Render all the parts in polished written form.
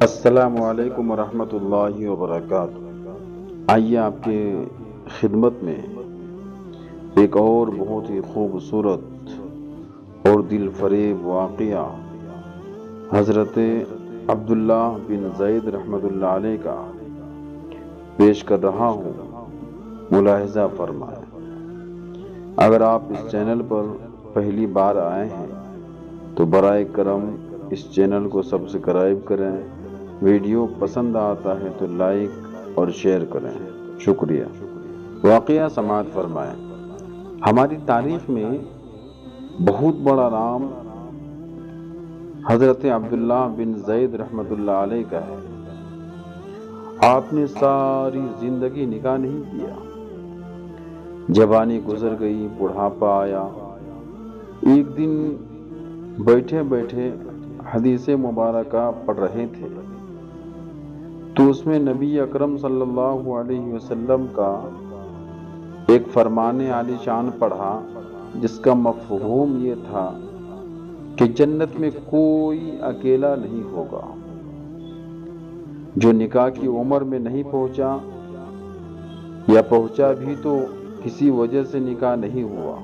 السلام علیکم ورحمۃ اللہ وبرکاتہ۔ آئیے آپ کے خدمت میں ایک اور بہت ہی خوبصورت اور دل فریب واقعہ حضرت عبداللہ بن زید رحمۃ اللہ علیہ کا پیش کر رہا ہوں، ملاحظہ فرمائیں۔ اگر آپ اس چینل پر پہلی بار آئے ہیں تو برائے کرم اس چینل کو سبسکرائب کریں، ویڈیو پسند آتا ہے تو لائک اور شیئر کریں، شکریہ۔ واقعہ سماعت فرمائیں۔ ہماری تاریخ میں بہت بڑا نام حضرت عبداللہ بن زید رحمۃ اللہ علیہ کا ہے۔ آپ نے ساری زندگی نکاح نہیں کیا، جوانی گزر گئی، بڑھاپا آیا۔ ایک دن بیٹھے بیٹھے حدیث مبارکہ پڑھ رہے تھے تو اس میں نبی اکرم صلی اللہ علیہ وسلم کا ایک فرمان عالی شان پڑھا، جس کا مفہوم یہ تھا کہ جنت میں کوئی اکیلا نہیں ہوگا۔ جو نکاح کی عمر میں نہیں پہنچا یا پہنچا بھی تو کسی وجہ سے نکاح نہیں ہوا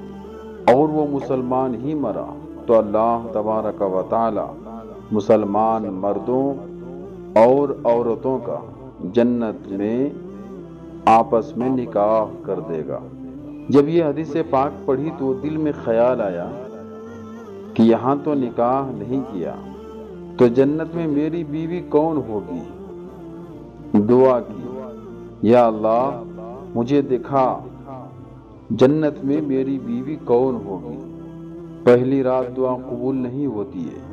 اور وہ مسلمان ہی مرا تو اللہ تبارک و تعالی مسلمان مردوں اور عورتوں کا جنت میں آپس میں نکاح کر دے گا۔ جب یہ حدیث پاک پڑھی تو دل میں خیال آیا کہ یہاں تو نکاح نہیں کیا تو جنت میں میری بیوی کون ہوگی؟ دعا کی، یا اللہ مجھے دکھا جنت میں میری بیوی کون ہوگی۔ پہلی رات دعا قبول نہیں ہوتی ہے،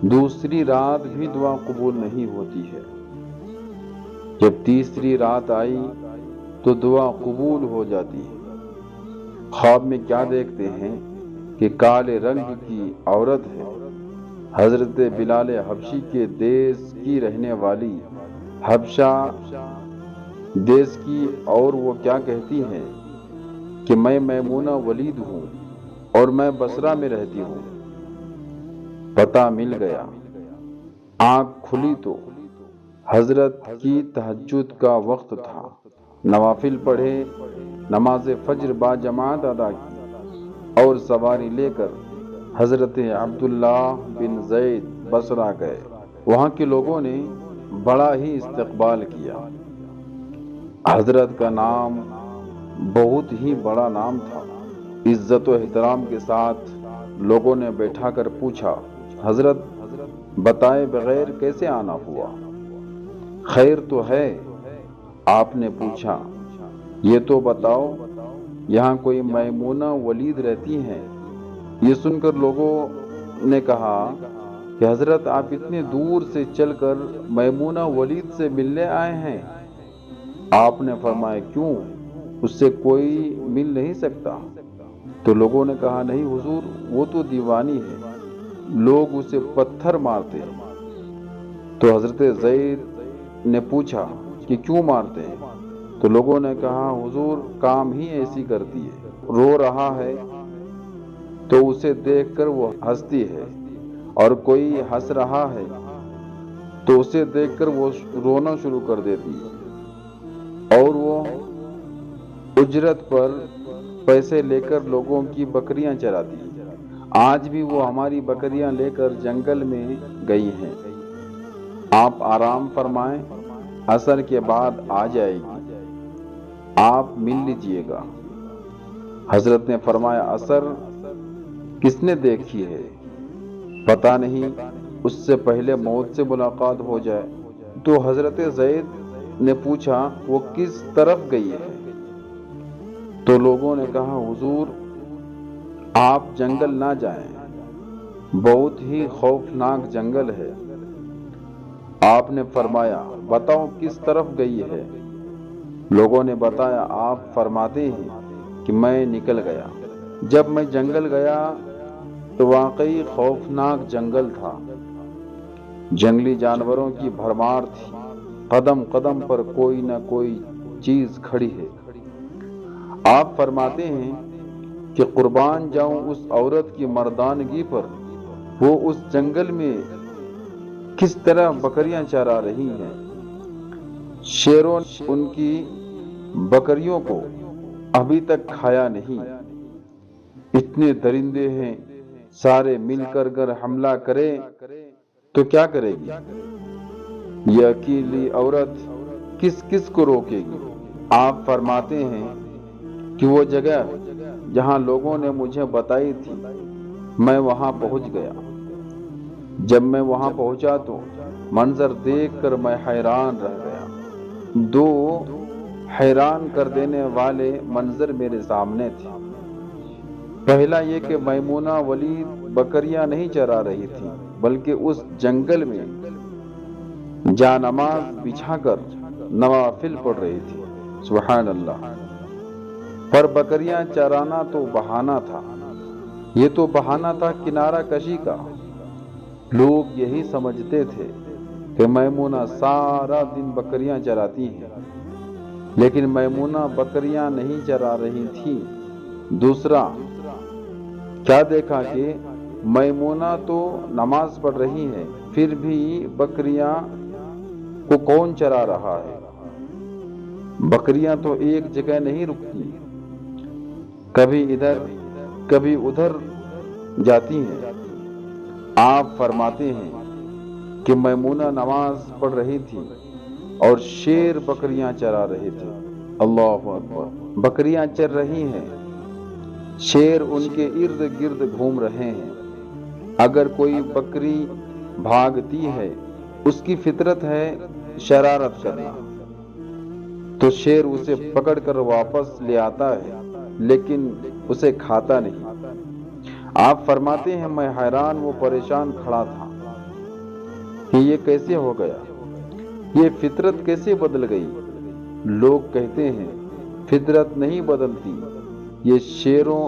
دوسری رات بھی دعا قبول نہیں ہوتی ہے۔ جب تیسری رات آئی تو دعا قبول ہو جاتی ہے۔ خواب میں کیا دیکھتے ہیں کہ کالے رنگ کی عورت ہے، حضرت بلال حبشی کے دیس کی رہنے والی، حبشہ دیس کی، اور وہ کیا کہتی ہیں کہ میں میمونہ ولید ہوں اور میں بصرہ میں رہتی ہوں۔ پتہ مل گیا۔ آنکھ کھلی تو حضرت کی تہجد کا وقت تھا۔ نوافل پڑھے، نماز فجر با جماعت ادا کی اور سواری لے کر حضرت عبداللہ بن زید بصرہ گئے۔ وہاں کے لوگوں نے بڑا ہی استقبال کیا۔ حضرت کا نام بہت ہی بڑا نام تھا۔ عزت و احترام کے ساتھ لوگوں نے بیٹھا کر پوچھا، حضرت بتائے بغیر کیسے آنا ہوا؟ خیر تو ہے؟ آپ نے پوچھا، یہ تو بتاؤ یہاں کوئی میمونہ ولید رہتی ہیں؟ یہ سن کر لوگوں نے کہا کہ حضرت آپ اتنے دور سے چل کر میمونہ ولید سے ملنے آئے ہیں؟ آپ نے فرمایا، کیوں، اس سے کوئی مل نہیں سکتا؟ تو لوگوں نے کہا، نہیں حضور، وہ تو دیوانی ہے، لوگ اسے پتھر مارتے ہیں۔ تو حضرت زید نے پوچھا کہ کیوں مارتے ہیں؟ تو لوگوں نے کہا، حضور کام ہی ایسی کرتی ہے، رو رہا ہے تو اسے دیکھ کر وہ ہنستی ہے، اور کوئی ہنس رہا ہے تو اسے دیکھ کر وہ رونا شروع کر دیتی ہے، اور وہ اجرت پر پیسے لے کر لوگوں کی بکریاں چراتی ہے۔ آج بھی وہ ہماری بکریاں لے کر جنگل میں گئی ہیں، آپ آرام فرمائیں، عصر کے بعد آ جائے گی، آپ مل لیجئے گا۔ حضرت نے فرمایا، عصر کس نے دیکھی ہے؟ پتہ نہیں، اس سے پہلے موت سے ملاقات ہو جائے۔ تو حضرت زید نے پوچھا، وہ کس طرف گئی ہے؟ تو لوگوں نے کہا، حضور آپ جنگل نہ جائیں، بہت ہی خوفناک جنگل ہے۔ آپ نے فرمایا، بتاؤ کس طرف گئی ہے؟ لوگوں نے بتایا۔ آپ فرماتے ہیں کہ میں نکل گیا۔ جب میں جنگل گیا تو واقعی خوفناک جنگل تھا، جنگلی جانوروں کی بھرمار تھی، قدم قدم پر کوئی نہ کوئی چیز کھڑی ہے۔ آپ فرماتے ہیں کہ قربان جاؤں اس عورت کی مردانگی پر، وہ اس جنگل میں کس طرح بکریاں چرا رہی ہیں۔ شیروں نے ان کی بکریوں کو ابھی تک کھایا نہیں۔ اتنے درندے ہیں، سارے مل کر اگر حملہ کرے تو کیا کرے گی؟ یہ اکیلی عورت کس کس کو روکے گی؟ آپ فرماتے ہیں کہ وہ جگہ جہاں لوگوں نے مجھے بتائی تھی، میں وہاں پہنچ گیا۔ جب میں وہاں پہنچا تو منظر دیکھ کر میں حیران رہ گیا۔ دو حیران کر دینے والے منظر میرے سامنے تھے۔ پہلا یہ کہ میمونہ ولید بکریاں نہیں چرا رہی تھی، بلکہ اس جنگل میں جانماز بچھا کر نوافل پڑھ رہی تھی۔ سبحان اللہ۔ پر بکریاں چرانا تو بہانہ تھا، یہ تو بہانہ تھا کنارہ کشی کا۔ لوگ یہی سمجھتے تھے کہ میمونہ سارا دن بکریاں چراتی ہیں، لیکن میمونہ بکریاں نہیں چرا رہی تھی۔ دوسرا کیا دیکھا کہ میمونہ تو نماز پڑھ رہی ہے، پھر بھی بکریاں کو کون چرا رہا ہے؟ بکریاں تو ایک جگہ نہیں رکتی، کبھی ادھر کبھی ادھر جاتی ہیں۔ آپ فرماتے ہیں کہ میمونہ نماز پڑھ رہی تھی اور شیر بکریاں چرا رہے تھے۔ اللہ اکبر۔ بکریاں چر رہی ہیں، شیر ان کے ارد گرد گھوم رہے ہیں۔ اگر کوئی بکری بھاگتی ہے، اس کی فطرت ہے شرارت کرنا، تو شیر اسے پکڑ کر واپس لے آتا ہے، لیکن اسے کھاتا نہیں۔ آپ فرماتے ہیں میں حیران و پریشان کھڑا تھا کہ یہ کیسے ہو گیا، یہ فطرت کیسے بدل گئی؟ لوگ کہتے ہیں فطرت نہیں بدلتی، یہ شیروں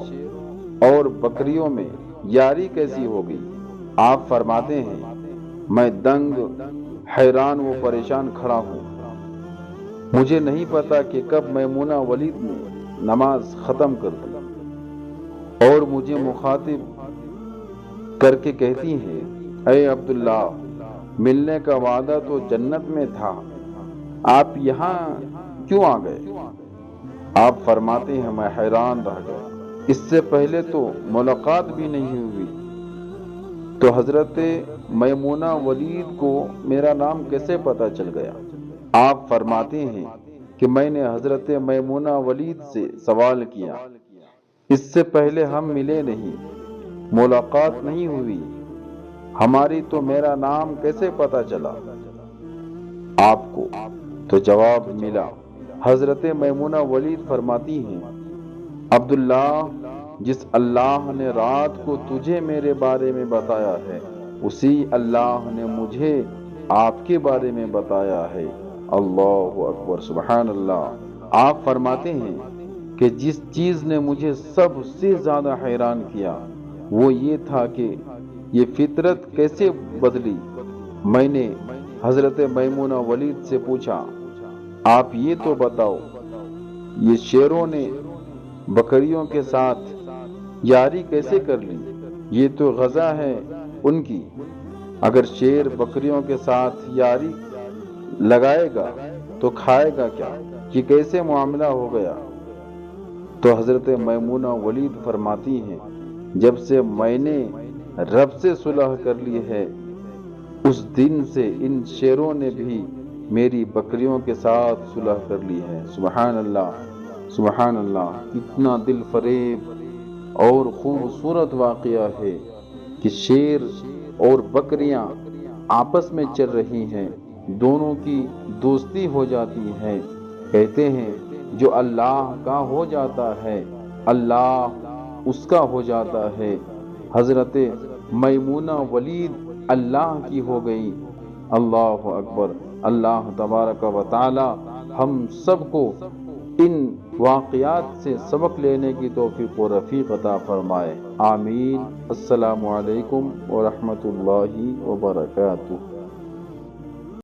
اور بکریوں میں یاری کیسی ہو گئی؟ آپ فرماتے ہیں میں دنگ، حیران و پریشان کھڑا ہوں۔ مجھے نہیں پتا کہ کب میمونہ ولید نے نماز ختم کر دی اور مجھے مخاطب کر کے کہتی ہیں اے عبداللہ، ملنے کا وعدہ تو جنت میں تھا، آپ یہاں کیوں آ گئے؟ آپ فرماتے ہیں میں حیران رہ گیا، اس سے پہلے تو ملاقات بھی نہیں ہوئی، تو حضرت میمونہ ولید کو میرا نام کیسے پتا چل گیا؟ آپ فرماتے ہیں کہ میں نے حضرت میمونہ ولید سے سوال کیا، اس سے پہلے ہم ملے نہیں، ملاقات نہیں ہوئی، ہماری تو میرا نام کیسے پتا چلا آپ کو؟ تو جواب ملا۔ حضرت میمونہ ولید فرماتی ہیں عبداللہ، جس اللہ نے رات کو تجھے میرے بارے میں بتایا ہے، اسی اللہ نے مجھے آپ کے بارے میں بتایا ہے۔ اللہ اکبر، سبحان اللہ۔ آپ فرماتے ہیں کہ جس چیز نے مجھے سب سے زیادہ حیران کیا وہ یہ تھا کہ یہ فطرت کیسے بدلی۔ میں نے حضرت میمونہ ولید سے پوچھا آپ یہ تو بتاؤ، یہ شیروں نے بکریوں کے ساتھ یاری کیسے کر لی؟ یہ تو غذا ہے ان کی، اگر شیر بکریوں کے ساتھ یاری لگائے گا تو کھائے گا کیا؟ یہ کیسے معاملہ ہو گیا؟ تو حضرت میمونہ ولید فرماتی ہیں جب سے میں نے رب سے صلح کر لی ہے، اس دن سے ان شیروں نے بھی میری بکریوں کے ساتھ صلح کر لی ہے۔ سبحان اللہ، سبحان اللہ۔ کتنا دل فریب اور خوبصورت واقعہ ہے کہ شیر اور بکریاں آپس میں چل رہی ہیں، دونوں کی دوستی ہو جاتی ہے۔ کہتے ہیں جو اللہ کا ہو جاتا ہے، اللہ اس کا ہو جاتا ہے۔ حضرت میمونہ ولید اللہ کی ہو گئی۔ اللہ اکبر۔ اللہ تبارک و تعالی ہم سب کو ان واقعات سے سبق لینے کی توفیق و رفیق عطا فرمائے، آمین۔ السلام علیکم ورحمۃ اللہ وبرکاتہ۔